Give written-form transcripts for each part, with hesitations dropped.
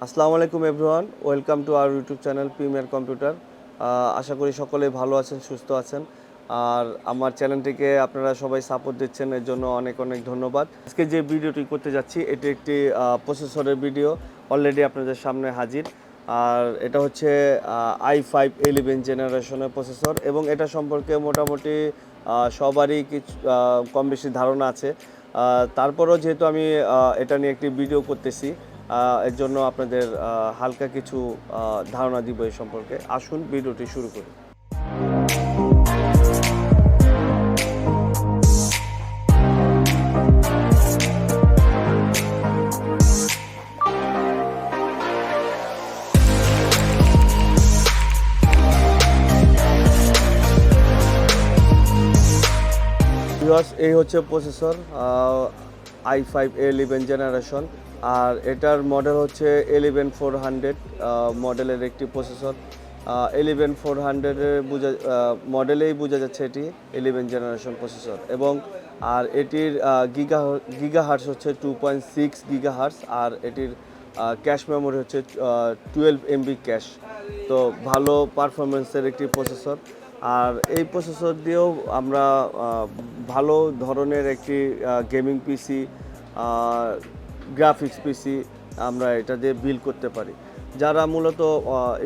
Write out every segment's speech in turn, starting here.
আসসালামু আলাইকুম everyone, welcome to our YouTube channel Premier Computer. আশা করি সকলেই ভালো আছেন, সুস্থ আছেন। আর আমার চ্যানেলটিকে আপনারা সবাই সাপোর্ট দিচ্ছেন, এর জন্য অনেক অনেক ধন্যবাদ। আজকে যে ভিডিওটি করতে যাচ্ছি এটি একটি প্রসেসরের ভিডিও, অলরেডি আপনাদের সামনে হাজির। আর এটা হচ্ছে i5-11 জেনারেশনের প্রসেসর এবং এটা সম্পর্কে মোটামুটি সবারই কিছু কম বেশি ধারণা আছে। তারপরও যেহেতু আমি এটা নিয়ে একটি ভিডিও করতেছি, এর জন্য আপনাদের হালকা কিছু ধারণা দিব এই সম্পর্কে। আসুন ভিডিওটি শুরু করি। এই হচ্ছে প্রসেসর i5-11 জেনারেশন, আর এটার মডেল হচ্ছে 11400 মডেলের একটি প্রসেসর। 11400-এর মডেলেই বোঝা যাচ্ছে এটি 11 জেনারেশন প্রসেসর। এবং আর এটির গিগাহার্টস হচ্ছে 2.6 গিগাহার্টস, আর এটির ক্যাশ মেমোরি হচ্ছে 12 MB ক্যাশ। তো ভালো পারফরমেন্সের একটি প্রসেসর। আর এই প্রসেসর দিয়েও আমরা ভালো ধরনের একটি গেমিং পিসি, গ্রাফিক্স পিসি আমরা এটা দিয়ে বিল্ড করতে পারি। যারা মূলত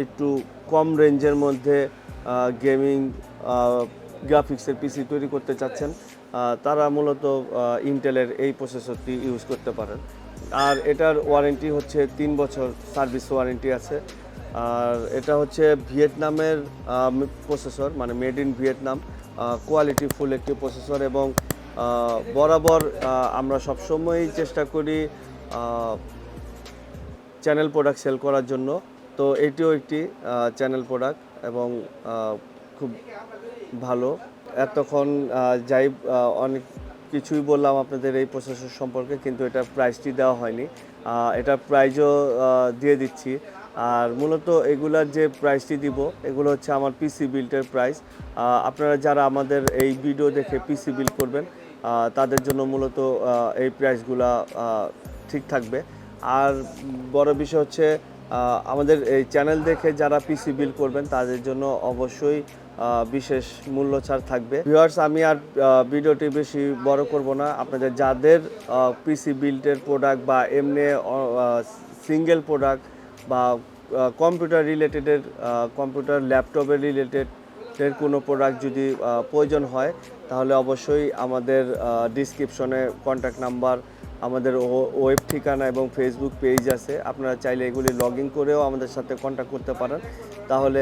একটু কম রেঞ্জের মধ্যে গেমিং গ্রাফিক্সের পিসি তৈরি করতে চাচ্ছেন, তারা মূলত ইন্টেলের এই প্রসেসরটি ইউজ করতে পারেন। আর এটার ওয়ারেন্টি হচ্ছে 3 বছর সার্ভিস ওয়ারেন্টি আছে। আর এটা হচ্ছে ভিয়েতনামের প্রসেসর, মানে made in Vietnam, quality full একটি প্রসেসর। এবং বরাবর আমরা সবসময়ই চেষ্টা করি চ্যানেল প্রোডাক্ট সেল করার জন্য। তো এটিও একটি চ্যানেল প্রোডাক্ট এবং খুব ভালো। এতক্ষণ যাই অনেক কিছুই বললাম আপনাদের এই প্রসেসর সম্পর্কে, কিন্তু এটার প্রাইসটি দেওয়া হয়নি। এটার প্রাইজও দিয়ে দিচ্ছি। আর মূলত এগুলার যে প্রাইসটি দিব, এগুলো হচ্ছে আমার পিসি বিল্ডের প্রাইস। আপনারা যারা আমাদের এই ভিডিও দেখে পিসি বিল্ড করবেন, তাদের জন্য মূলত এই প্রাইসগুলা ঠিক থাকবে। আর বড় বিষয় হচ্ছে আমাদের এই চ্যানেল দেখে যারা পিসি বিল্ড করবেন তাদের জন্য অবশ্যই বিশেষ মূল্য ছাড় থাকবে। ভিউয়ার্স, আমি আর ভিডিওটি বেশি বড় করব না। আপনাদের যাদের পিসি বিল্ডের প্রোডাক্ট বা এমনি সিঙ্গেল প্রোডাক্ট বা কম্পিউটার রিলেটেডের, কম্পিউটার ল্যাপটপের রিলেটেডের কোনো প্রোডাক্ট যদি প্রয়োজন হয়, তাহলে অবশ্যই আমাদের ডিসক্রিপশনে কন্ট্যাক্ট নাম্বার, আমাদের ওয়েব ঠিকানা এবং ফেসবুক পেজ আছে। আপনারা চাইলে এগুলি লগ ইন করেও আমাদের সাথে কন্ট্যাক্ট করতে পারেন। তাহলে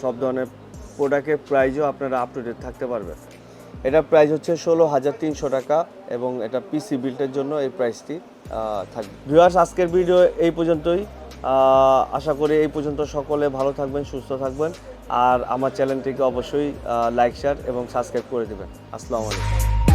সব ধরনের প্রোডাক্টের প্রাইসও আপনারা আপ টু ডেট থাকতে পারবেন। এটার প্রাইস হচ্ছে 16,300 টাকা এবং এটা পিসি বিল্ডের জন্য এই প্রাইসটি থাকবে। ভিউয়ার্স, আজকের ভিডিও এই পর্যন্তই। আশা করি এই পর্যন্ত সকলে ভালো থাকবেন, সুস্থ থাকবেন। আর আমার চ্যানেলটিকে অবশ্যই লাইক, শেয়ার এবং সাবস্ক্রাইব করে দেবেন। আসসালামু আলাইকুম।